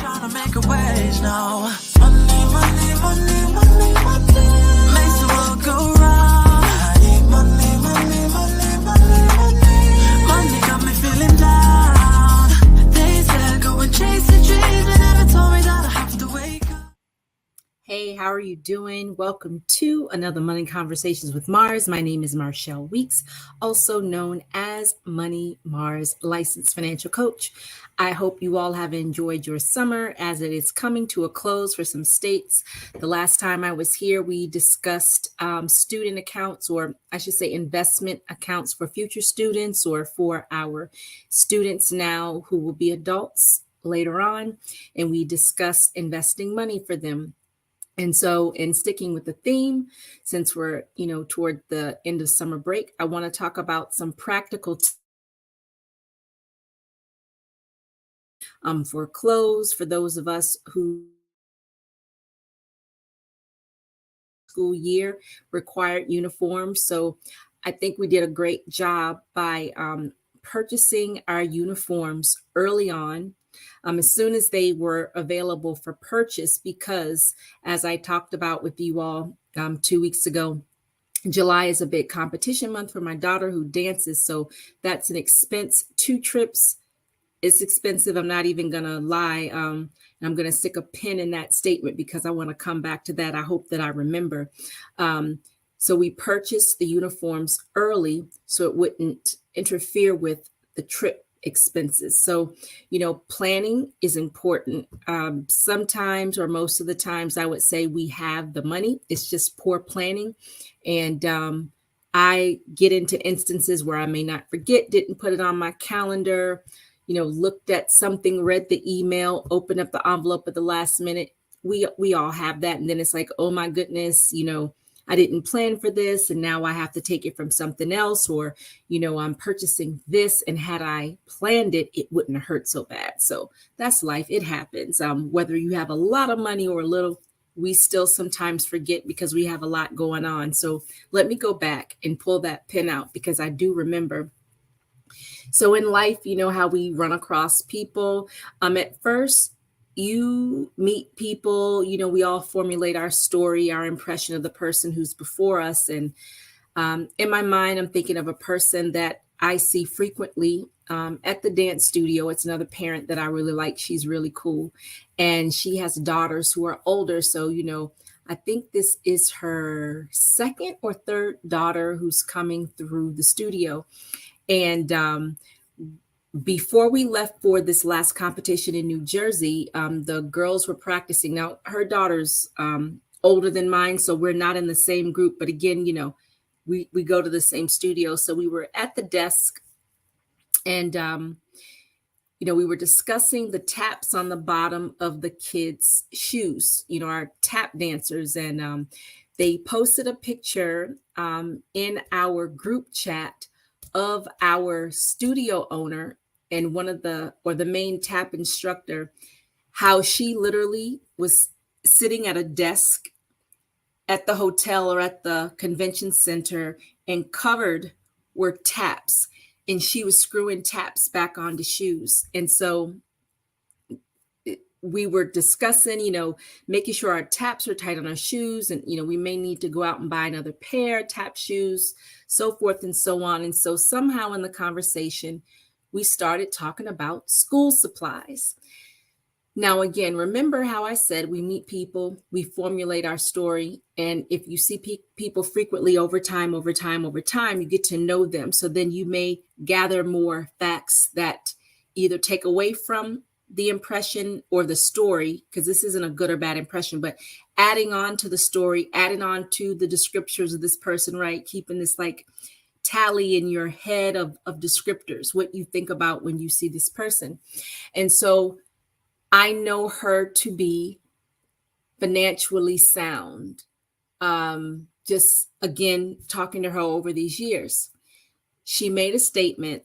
trying to make a wage now. Money, money, money, money, money makes the world go round. I need money, money, money, money, money. Money got me feeling down. They said go and chase the dreams, but never told me that I have to wake up. Hey, how are you doing? Welcome to another Money Conversations with Mars. My name is Marshall Weeks, also known as Money Mars, licensed financial coach. I hope you all have enjoyed your summer as it is coming to a close for some states. The last time I was here, we discussed student accounts, or I should say investment accounts for future students or for our students now who will be adults later on. And we discussed investing money for them. And so in sticking with the theme, since we're, toward the end of summer break, I want to talk about some practical for clothes for those of us who school year required uniforms. So I think we did a great job by purchasing our uniforms early on. As soon as they were available for purchase, because as I talked about with you all 2 weeks ago, July is a big competition month for my daughter who dances. So that's an expense. 2 trips is expensive. I'm not even going to lie. I'm going to stick a pin in that statement because I want to come back to that. I hope that I remember. So we purchased the uniforms early so it wouldn't interfere with the trip expenses. So, planning is important. Sometimes, or most of the times, I would say we have the money. It's just poor planning. And I get into instances where I may not forget, didn't put it on my calendar, looked at something, read the email, opened up the envelope at the last minute. We all have that. And then it's like, oh my goodness, I didn't plan for this and now I have to take it from something else, or, I'm purchasing this, and had I planned it, it wouldn't have hurt so bad. So that's life. It happens. Whether you have a lot of money or a little, we still sometimes forget because we have a lot going on. So let me go back and pull that pin out because I do remember. So in life, how we run across people. At first, you meet people, we all formulate our story, our impression of the person who's before us. And in my mind, I'm thinking of a person that I see frequently at the dance studio. It's another parent that I really like. She's really cool. And she has daughters who are older. So, I think this is her second or third daughter who's coming through the studio. And before we left for this last competition in New Jersey, the girls were practicing. Now, her daughter's older than mine, so we're not in the same group. But again, we go to the same studio. So we were at the desk and, we were discussing the taps on the bottom of the kids' shoes, our tap dancers. And they posted a picture in our group chat of our studio owner and the main tap instructor, how she literally was sitting at a desk at the hotel or at the convention center, and covered were taps, and she was screwing taps back onto shoes. And so we were discussing, making sure our taps are tight on our shoes, and, we may need to go out and buy another pair of tap shoes, so forth and so on. And so somehow in the conversation, we started talking about school supplies. Now, again, remember how I said we meet people, we formulate our story. And if you see people frequently over time, you get to know them. So then you may gather more facts that either take away from the impression or the story, because this isn't a good or bad impression, but adding on to the story, adding on to the descriptors of this person, right? Keeping this like tally in your head of descriptors, what you think about when you see this person. And so I know her to be financially sound. Just again, talking to her over these years, she made a statement.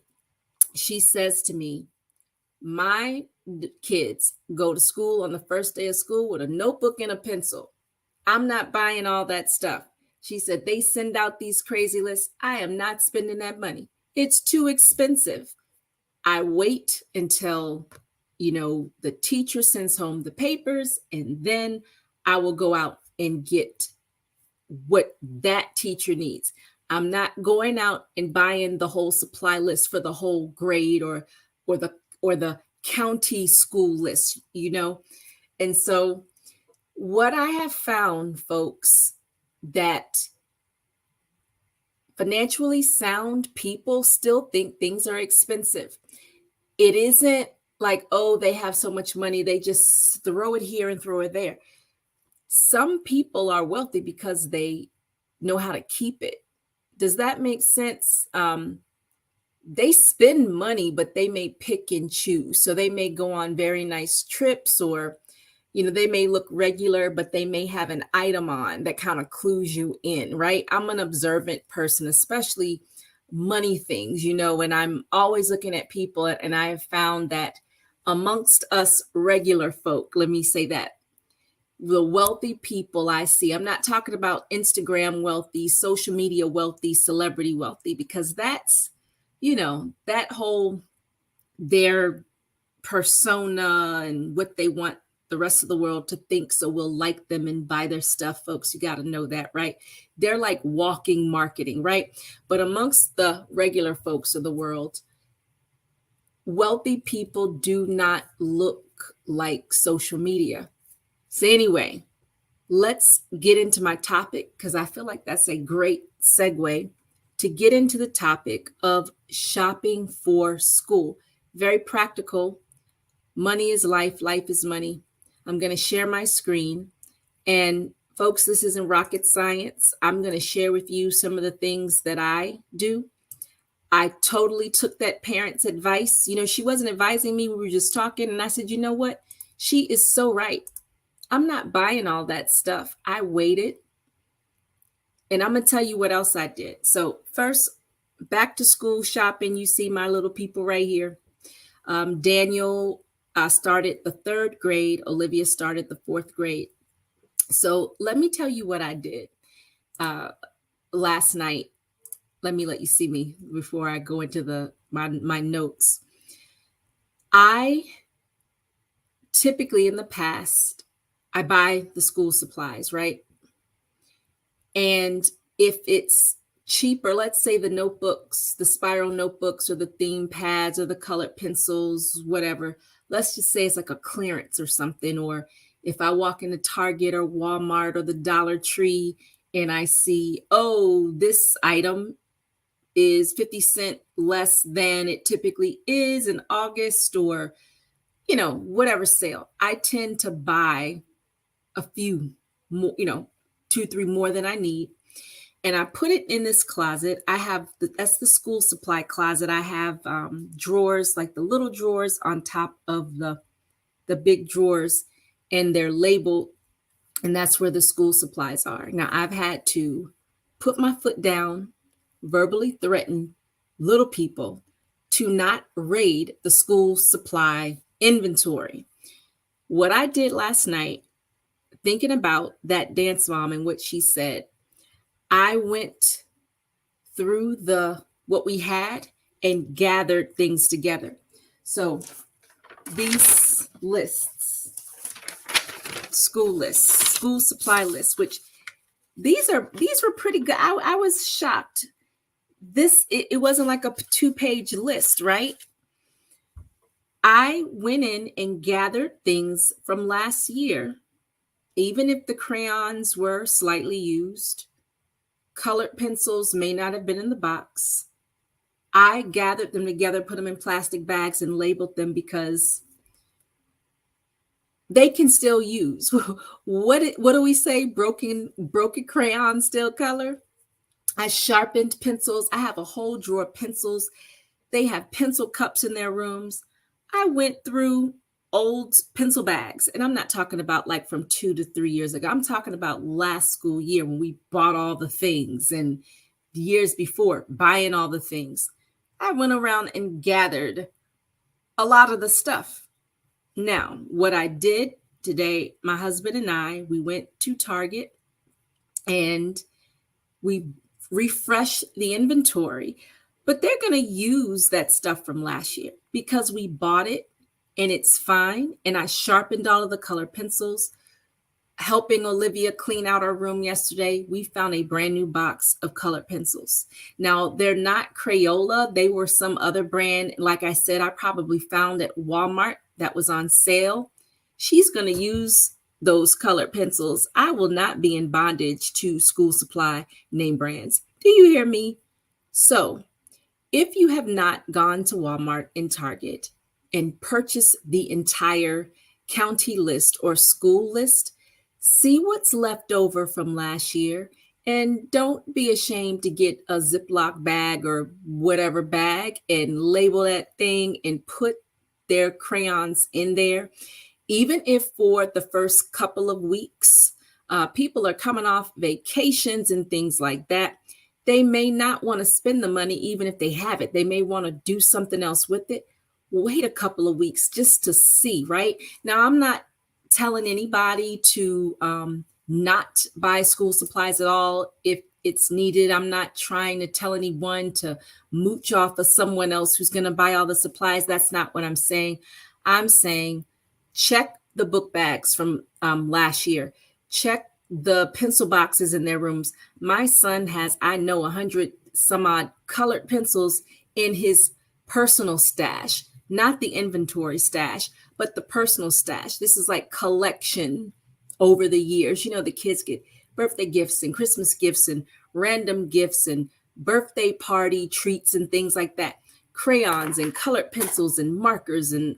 She says to me, my kids go to school on the first day of school with a notebook and a pencil. I'm not buying all that stuff. She said, they send out these crazy lists. I am not spending that money. It's too expensive. I wait until the teacher sends home the papers, and then I will go out and get what that teacher needs. I'm not going out and buying the whole supply list for the whole grade or the county school list. And so what I have found, folks, that financially sound people still think things are expensive. It isn't like, oh, they have so much money, they just throw it here and throw it there. Some people are wealthy because they know how to keep it. Does that make sense? They spend money, but they may pick and choose. So they may go on very nice trips, or they may look regular, but they may have an item on that kind of clues you in, right? I'm an observant person, especially money things, and I'm always looking at people. And I have found that amongst us regular folk, let me say that, the wealthy people I see, I'm not talking about Instagram wealthy, social media wealthy, celebrity wealthy, because that's, that whole, their persona and what they want the rest of the world to think, so we'll like them and buy their stuff. Folks, you got to know that, right? They're like walking marketing, right? But amongst the regular folks of the world, wealthy people do not look like social media. So anyway, let's get into my topic, because I feel like that's a great segue to get into the topic of shopping for school. Very practical. Money is life. Life is money. I'm going to share my screen. And folks, this isn't rocket science. I'm going to share with you some of the things that I do. I totally took that parent's advice. She wasn't advising me. We were just talking. And I said, you know what? She is so right. I'm not buying all that stuff. I waited. And I'm going to tell you what else I did. So first, back to school shopping. You see my little people right here. Daniel started the 3rd grade. Olivia started the 4th grade. So let me tell you what I did last night. Let you see me before I go into my notes. I typically in the past, I buy the school supplies, right? And if it's cheaper, let's say the notebooks, the spiral notebooks or the theme pads or the colored pencils, whatever, let's just say it's like a clearance or something. Or if I walk into Target or Walmart or the Dollar Tree and I see, oh, this item is 50 cents less than it typically is in August, or, whatever sale, I tend to buy a few more, 2, 3 more than I need. And I put it in this closet. I have, that's the school supply closet. I have drawers, like the little drawers on top of the big drawers, and they're labeled. And that's where the school supplies are. Now, I've had to put my foot down, verbally threaten little people to not raid the school supply inventory. What I did last night, thinking about that dance mom and what she said, I went through what we had and gathered things together. So these lists, school lists, school supply lists, which these were pretty good. I was shocked. It wasn't like a 2-page list, right? I went in and gathered things from last year, even if the crayons were slightly used. Colored pencils may not have been in the box. I gathered them together, put them in plastic bags, and labeled them because they can still use. What do we say? Broken crayon still color. I sharpened pencils. I have a whole drawer of pencils. They have pencil cups in their rooms. I went through old pencil bags, and I'm not talking about like from 2 to 3 years ago. I'm talking about last school year when we bought all the things, and the years before buying all the things. I went around and gathered a lot of the stuff. Now, what I did today, my husband and I, we went to Target and we refreshed the inventory, but they're going to use that stuff from last year because we bought it and it's fine. And I sharpened all of the colored pencils. Helping Olivia clean out our room yesterday, we found a brand new box of colored pencils. Now, they're not Crayola. They were some other brand. Like I said, I probably found at Walmart that was on sale. She's going to use those colored pencils. I will not be in bondage to school supply name brands. Do you hear me? So, if you have not gone to Walmart and Target and purchased the entire county list or school list, see what's left over from last year, and don't be ashamed to get a Ziploc bag or whatever bag and label that thing and put their crayons in there. Even if for the first couple of weeks, people are coming off vacations and things like that, they may not want to spend the money even if they have it. They may want to do something else with it. Wait a couple of weeks just to see, right? Now, I'm not telling anybody to not buy school supplies at all if it's needed. I'm not trying to tell anyone to mooch off of someone else who's going to buy all the supplies. That's not what I'm saying. I'm saying check the book bags from last year. Check the pencil boxes in their rooms. My son has, I know, 100 some odd colored pencils in his personal stash, not the inventory stash, but the personal stash. This is like collection over the years. You know, the kids get birthday gifts and Christmas gifts and random gifts and birthday party treats and things like that. Crayons and colored pencils and markers. And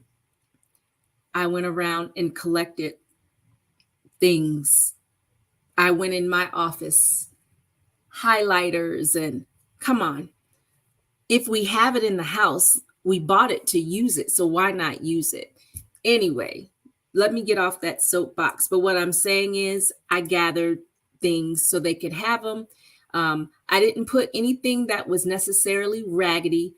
I went around and collected things. I went in my office, highlighters, and come on. If we have it in the house, we bought it to use it. So why not use it? Anyway, let me get off that soapbox. But what I'm saying is I gathered things so they could have them. I didn't put anything that was necessarily raggedy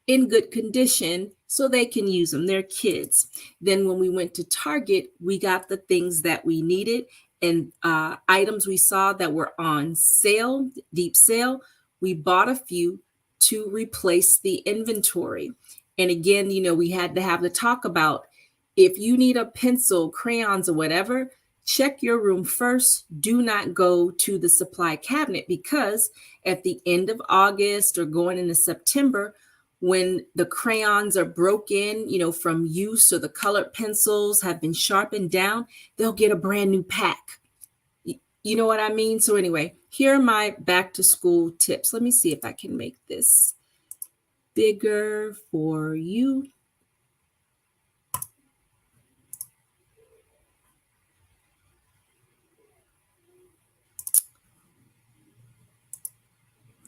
in good condition so they can use them. They're kids. Then when we went to Target, we got the things that we needed and items we saw that were on sale, deep sale. We bought a few to replace the inventory. And again, you know, we had to have the talk about if you need a pencil, crayons, or whatever, check your room first. Do not go to the supply cabinet because at the end of August or going into September, when the crayons are broken, you know, from use or the colored pencils have been sharpened down, they'll get a brand new pack. You know what I mean? So anyway, here are my back to school tips. Let me see if I can make this bigger for you.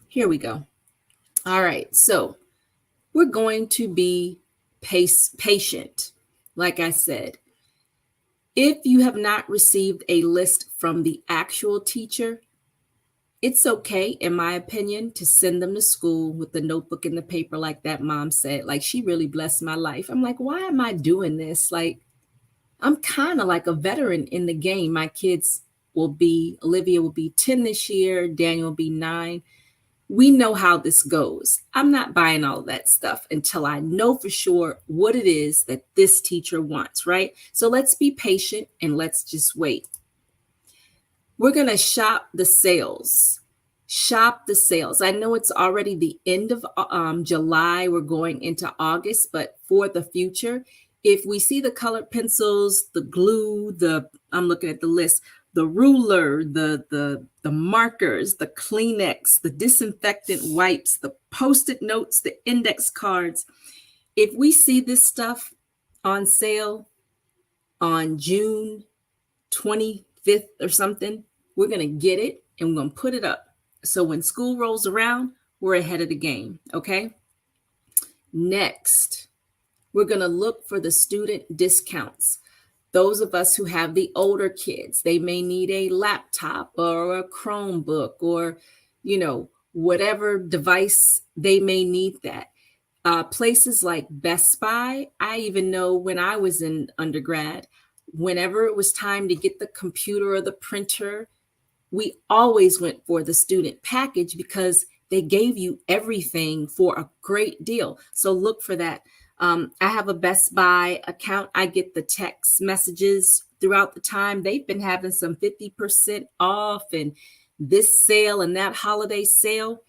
Here we go. All right, so we're going to be patient. Like I said, if you have not received a list from the actual teacher, it's okay, in my opinion, to send them to school with the notebook and the paper like that mom said. Like, she really blessed my life. I'm like, why am I doing this? Like, I'm kind of like a veteran in the game. My kids Olivia will be 10 this year, Daniel will be 9. We know how this goes. I'm not buying all of that stuff until I know for sure what it is that this teacher wants, right? So let's be patient and let's just wait. We're going to shop the sales. Shop the sales. I know it's already the end of July. We're going into August, but for the future, if we see the colored pencils, the glue, I'm looking at the list, the ruler, the markers, the Kleenex, the disinfectant wipes, the Post-it notes, the index cards. If we see this stuff on sale on June 25th or something, we're going to get it and we're going to put it up. So when school rolls around, we're ahead of the game, okay? Next, we're going to look for the student discounts. Those of us who have the older kids, they may need a laptop or a Chromebook or, you know, whatever device they may need that. Places like Best Buy, I even know when I was in undergrad, whenever it was time to get the computer or the printer, we always went for the student package because they gave you everything for a great deal. So look for that. I have a Best Buy account. I get the text messages throughout the time. They've been having some 50% off and this sale and that holiday sale.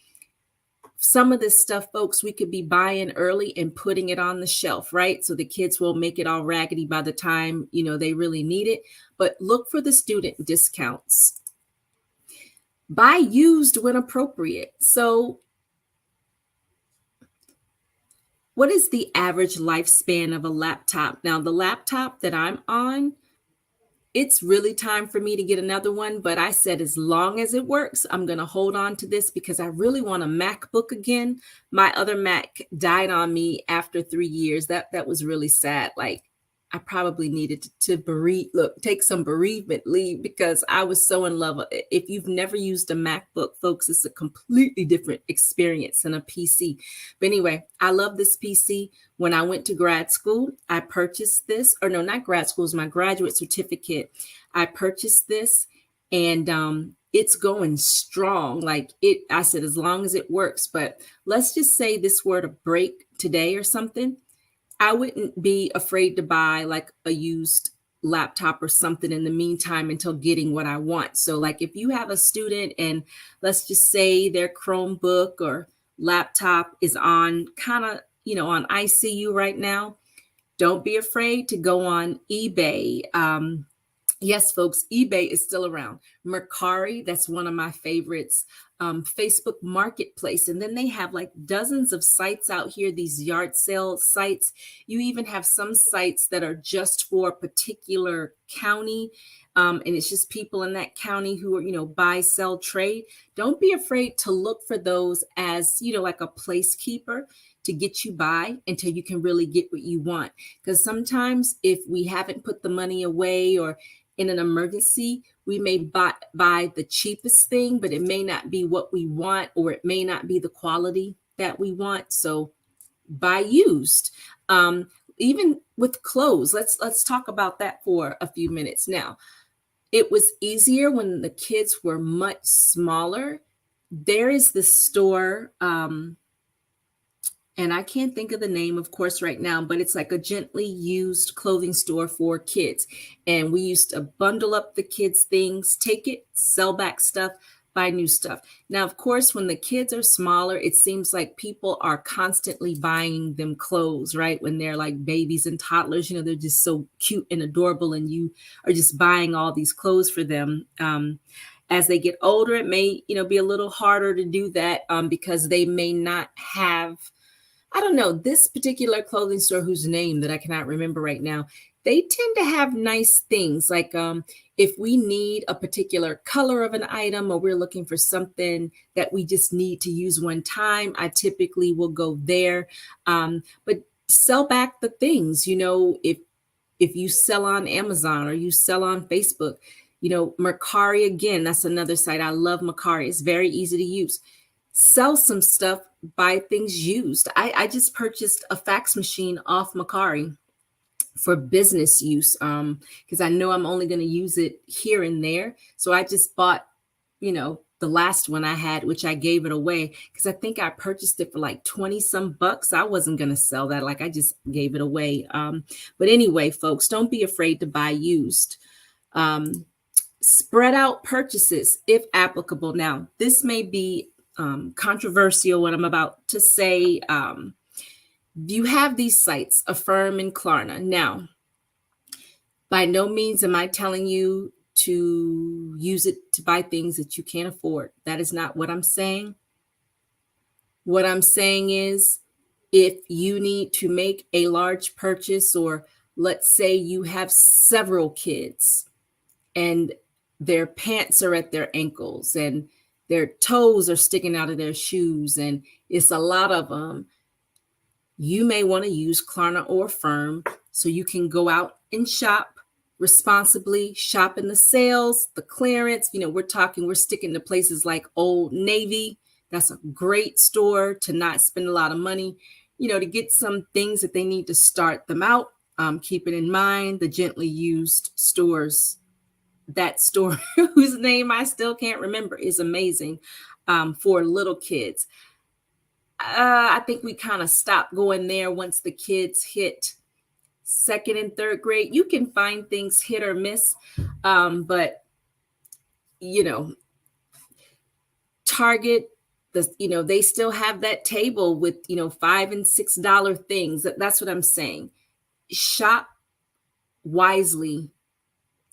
Some of this stuff, folks, we could be buying early and putting it on the shelf, right? So the kids will make it all raggedy by the time, they really need it. But look for the student discounts. Buy used when appropriate. So what is the average lifespan of a laptop? Now, the laptop that I'm on, it's really time for me to get another one, but I said as long as it works, I'm going to hold on to this because I really want a MacBook again. My other Mac died on me after 3 years. That was really sad. Like, I probably needed to take some bereavement leave because I was so in love with it. If you've never used a MacBook, folks, it's a completely different experience than a PC. But anyway, I love this PC. When I went to grad school, I purchased this, or no, not grad school, it was my graduate certificate. I purchased this and it's going strong. I said, as long as it works, but let's just say this were to break today or something, I wouldn't be afraid to buy like a used laptop or something in the meantime until getting what I want. So like if you have a student and let's just say their Chromebook or laptop is on kind of, on ICU right now, don't be afraid to go on eBay. Yes, folks, eBay is still around. Mercari, that's one of my favorites. Facebook Marketplace. And then they have like dozens of sites out here, these yard sale sites. You even have some sites that are just for a particular county. And it's just people in that county who are, buy, sell, trade. Don't be afraid to look for those as, like a placekeeper to get you by until you can really get what you want. Because sometimes if we haven't put the money away or in an emergency, we may buy the cheapest thing, but it may not be what we want, or it may not be the quality that we want. So buy used. Even with clothes, let's talk about that for a few minutes. Now, it was easier when the kids were much smaller. There is this store, and I can't think of the name, of course, right now, but it's like a gently used clothing store for kids. And we used to bundle up the kids' things, take it, sell back stuff, buy new stuff. Now, of course, when the kids are smaller, it seems like people are constantly buying them clothes, right? When they're like babies and toddlers, they're just so cute and adorable, and you are just buying all these clothes for them. As they get older, it may, be a little harder to do that because they may not have, I don't know, this particular clothing store whose name that I cannot remember right now, they tend to have nice things. Like if we need a particular color of an item, or we're looking for something that we just need to use one time, I typically will go there. But sell back the things, if you sell on Amazon or you sell on Facebook, Mercari, again, that's another site. I love Mercari. It's very easy to use. Sell some stuff, buy things used. I just purchased a fax machine off Mercari for business use because I know I'm only going to use it here and there. So I just bought, the last one I had, which I gave it away because I think I purchased it for like 20 some bucks. I wasn't going to sell that. Like I just gave it away. But anyway, folks, don't be afraid to buy used. Spread out purchases if applicable. Now, this may be controversial what I'm about to say. You have these sites, Affirm and Klarna. Now, by no means am I telling you to use it to buy things that you can't afford. That is not what I'm saying. What I'm saying is if you need to make a large purchase, or let's say you have several kids and their pants are at their ankles and their toes are sticking out of their shoes, and it's a lot of them, you may want to use Klarna or Affirm so you can go out and shop responsibly, shop in the sales, the clearance. We're sticking to places like Old Navy. That's a great store to not spend a lot of money, to get some things that they need to start them out. Keep it in mind, the gently used stores. That store whose name I still can't remember is amazing for little kids. I think we kind of stopped going there once the kids hit second and third grade. You can find things hit or miss, but you know, Target, they still have that table with $5 and $6 things. That's what I'm saying. Shop wisely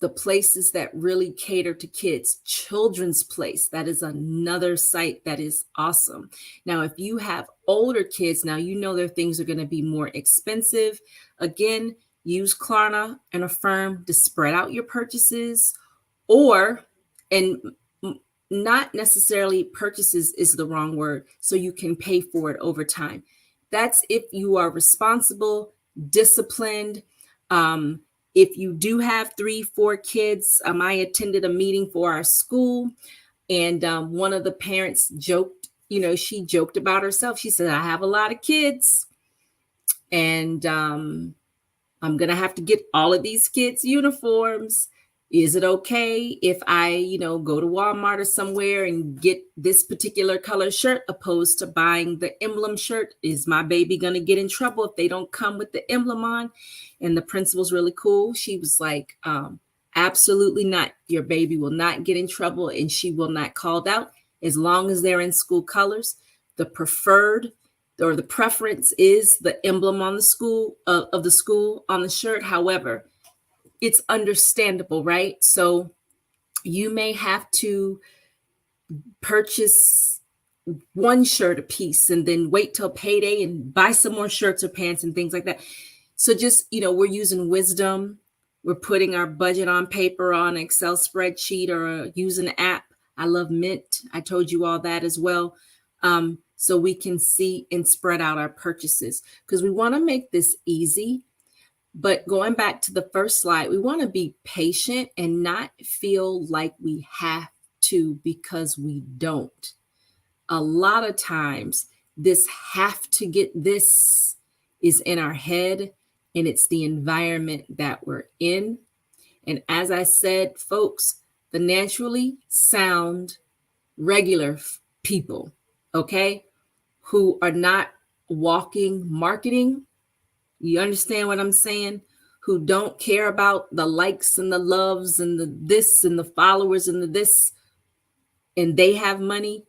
the places that really cater to kids. Children's Place, that is another site that is awesome. Now, if you have older kids, now their things are going to be more expensive. Again, use Klarna and Affirm to spread out your purchases, and not necessarily purchases is the wrong word, so you can pay for it over time. That's if you are responsible, disciplined. If you do have 3-4 kids, I attended a meeting for our school, and one of the parents joked, she joked about herself. She said, I have a lot of kids, and I'm going to have to get all of these kids uniforms. Is it okay if I, go to Walmart or somewhere and get this particular color shirt opposed to buying the emblem shirt? Is my baby going to get in trouble if they don't come with the emblem on? And the principal's really cool. She was like, absolutely not. Your baby will not get in trouble, and she will not called out as long as they're in school colors. The preferred or the preference is the emblem on the school of the school on the shirt. However, it's understandable, right? So you may have to purchase one shirt a piece and then wait till payday and buy some more shirts or pants and things like that. So just, we're using wisdom. We're putting our budget on paper on an Excel spreadsheet or using an app. I love Mint. I told you all that as well. So we can see and spread out our purchases, because we want to make this easy. But going back to the first slide, we want to be patient and not feel like we have to, because we don't. A lot of times this have to get this is in our head, and it's the environment that we're in. And as I said, folks, the naturally sound, regular people, okay, who are not walking marketing, you understand what I'm saying? Who don't care about the likes and the loves and the this and the followers and the this, and they have money.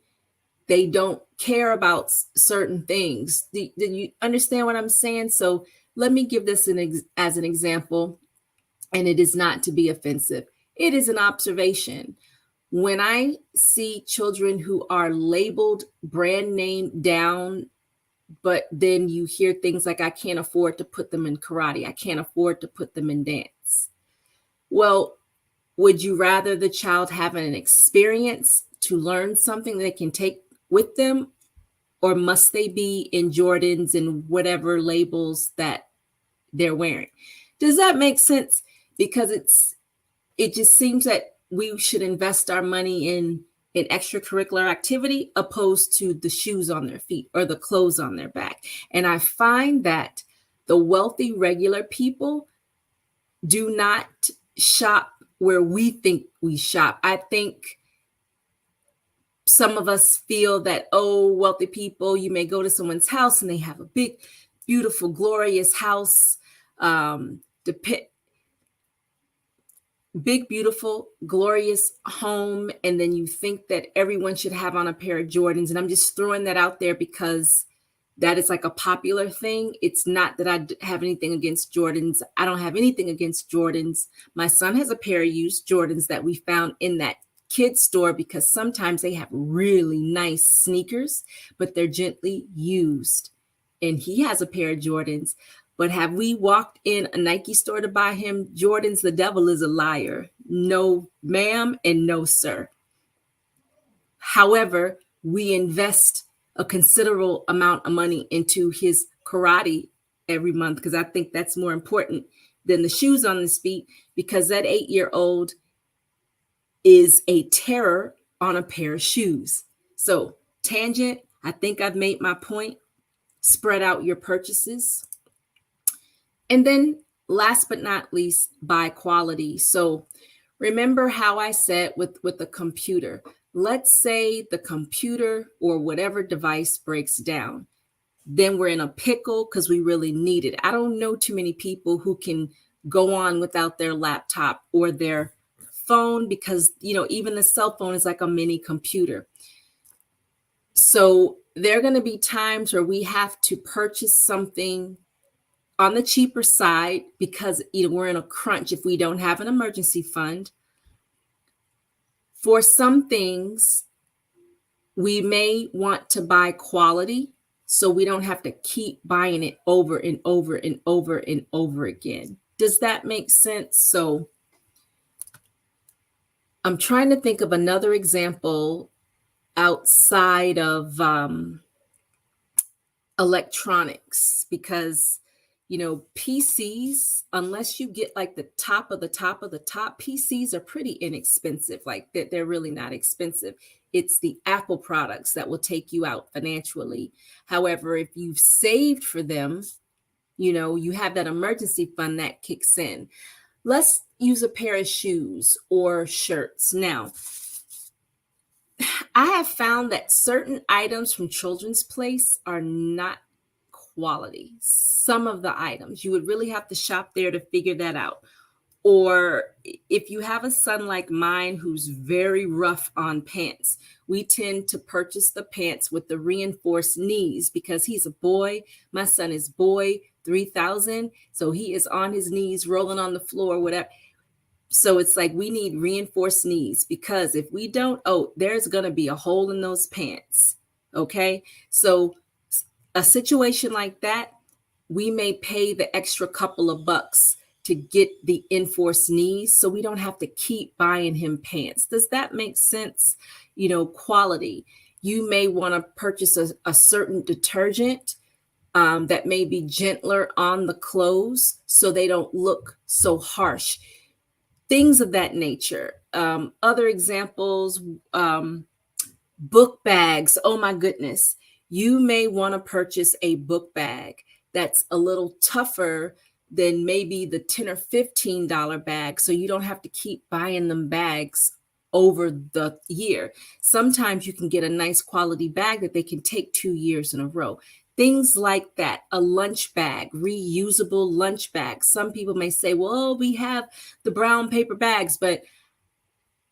They don't care about certain things. Do you understand what I'm saying? So let me give this as an example, and it is not to be offensive. It is an observation. When I see children who are labeled brand name down, but then you hear things like, I can't afford to put them in karate. I can't afford to put them in dance. Well, would you rather the child have an experience to learn something they can take with them, or must they be in Jordans and whatever labels that they're wearing? Does that make sense? Because it just seems that we should invest our money in extracurricular activity opposed to the shoes on their feet or the clothes on their back. And I find that the wealthy, regular people do not shop where we think we shop. I think some of us feel that, wealthy people, you may go to someone's house and they have a big, beautiful, glorious house, big, beautiful, glorious home. And then you think that everyone should have on a pair of Jordans. And I'm just throwing that out there because that is like a popular thing. It's not that I have anything against Jordans. I don't have anything against Jordans. My son has a pair of used Jordans that we found in that kids store, because sometimes they have really nice sneakers, but they're gently used. And he has a pair of Jordans. But have we walked in a Nike store to buy him Jordans? The devil is a liar. No, ma'am, and no, sir. However, we invest a considerable amount of money into his karate every month, because I think that's more important than the shoes on his feet, because that 8-year-old is a terror on a pair of shoes. So, tangent, I think I've made my point. Spread out your purchases. And then last but not least, buy quality. So remember how I said with the computer, Let's say the computer or whatever device breaks down. Then we're in a pickle because we really need it. I don't know too many people who can go on without their laptop or their phone because, even the cell phone is like a mini computer. So there are going to be times where we have to purchase something on the cheaper side because we're in a crunch if we don't have an emergency fund. For some things, we may want to buy quality so we don't have to keep buying it over and over and over and over again. Does that make sense? So I'm trying to think of another example outside of electronics because, PCs, unless you get like the top of the top of the top, PCs are pretty inexpensive. Like they're really not expensive. It's the Apple products that will take you out financially. However, if you've saved for them, you have that emergency fund that kicks in. Let's use a pair of shoes or shirts. Now, I have found that certain items from Children's Place are not quality. Some of the items, you would really have to shop there to figure that out. Or if you have a son like mine who's very rough on pants, we tend to purchase the pants with the reinforced knees because he's a boy. My son is boy 3000. So he is on his knees, rolling on the floor, whatever. So it's like we need reinforced knees because if we don't, there's going to be a hole in those pants. Okay. So a situation like that, we may pay the extra couple of bucks to get the enforced knees so we don't have to keep buying him pants. Does that make sense? Quality. You may want to purchase a certain detergent that may be gentler on the clothes so they don't look so harsh. Things of that nature. Other examples, book bags. Oh my goodness. You may want to purchase a book bag that's a little tougher than maybe the $10 or $15 bag. So you don't have to keep buying them bags over the year. Sometimes you can get a nice quality bag that they can take 2 years in a row. Things like that. A lunch bag, reusable lunch bag. Some people may say, well, we have the brown paper bags, but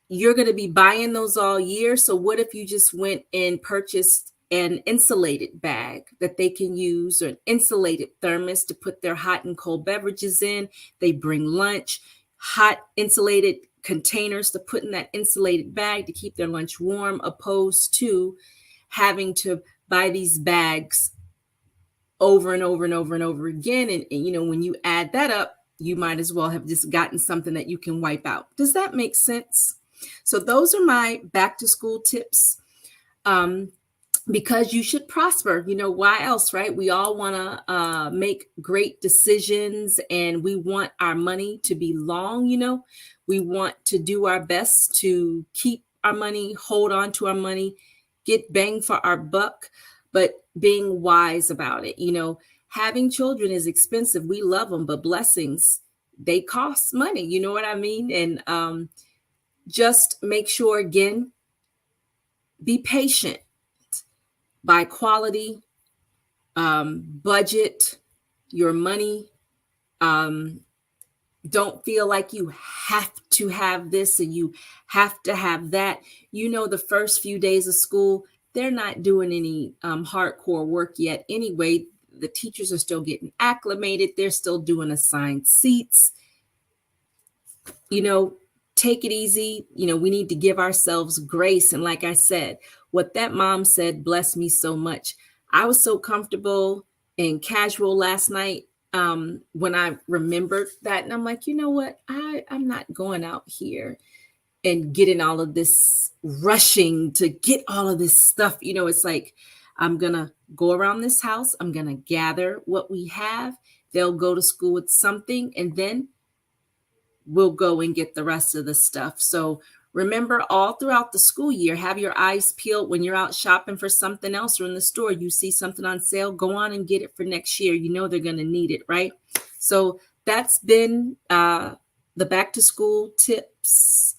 you're going to be buying those all year. So what if you just went and purchased an insulated bag that they can use, or an insulated thermos to put their hot and cold beverages in? They bring lunch, hot insulated containers to put in that insulated bag to keep their lunch warm, opposed to having to buy these bags over and over and over and over again. And when you add that up, you might as well have just gotten something that you can wipe out. Does that make sense? So those are my back to school tips. Because you should prosper. Why else, right? We all want to make great decisions and we want our money to be long. We want to do our best to keep our money, hold on to our money, get bang for our buck, but being wise about it. Having children is expensive. We love them, but blessings, they cost money. You know what I mean? And just make sure, again, be patient. Buy quality, budget your money. Don't feel like you have to have this and you have to have that. The first few days of school, they're not doing any hardcore work yet. Anyway, the teachers are still getting acclimated. They're still doing assigned seats. Take it easy. We need to give ourselves grace. And like I said, what that mom said blessed me so much. I was so comfortable and casual last night when I remembered that. And I'm like, you know what? I'm not going out here and getting all of this, rushing to get all of this stuff. It's like, I'm going to go around this house. I'm going to gather what we have. They'll go to school with something, and then we'll go and get the rest of the stuff. So remember, all throughout the school year, have your eyes peeled when you're out shopping for something else, or in the store, you see something on sale, go on and get it for next year. They're going to need it, right? So that's been the back to school tips.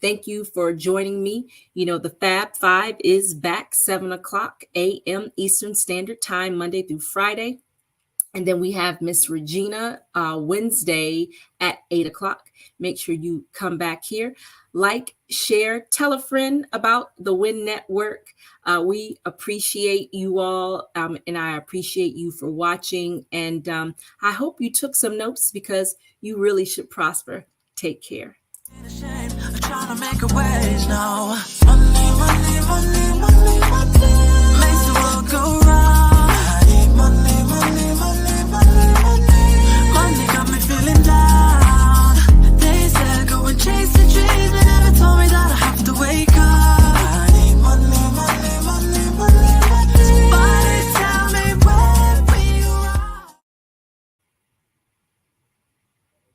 Thank you for joining me. You know, the Fab Five is back 7 o'clock a.m. Eastern Standard Time, Monday through Friday. And then we have Miss Regina Wednesday at 8 o'clock. Make sure you come back here. Like, share, tell a friend about the WIN Network. We appreciate you all, and I appreciate you for watching. And I hope you took some notes because you really should prosper. Take care. Ashamed of trying to make a wage now. Money, money, money, money, money makes the world go round.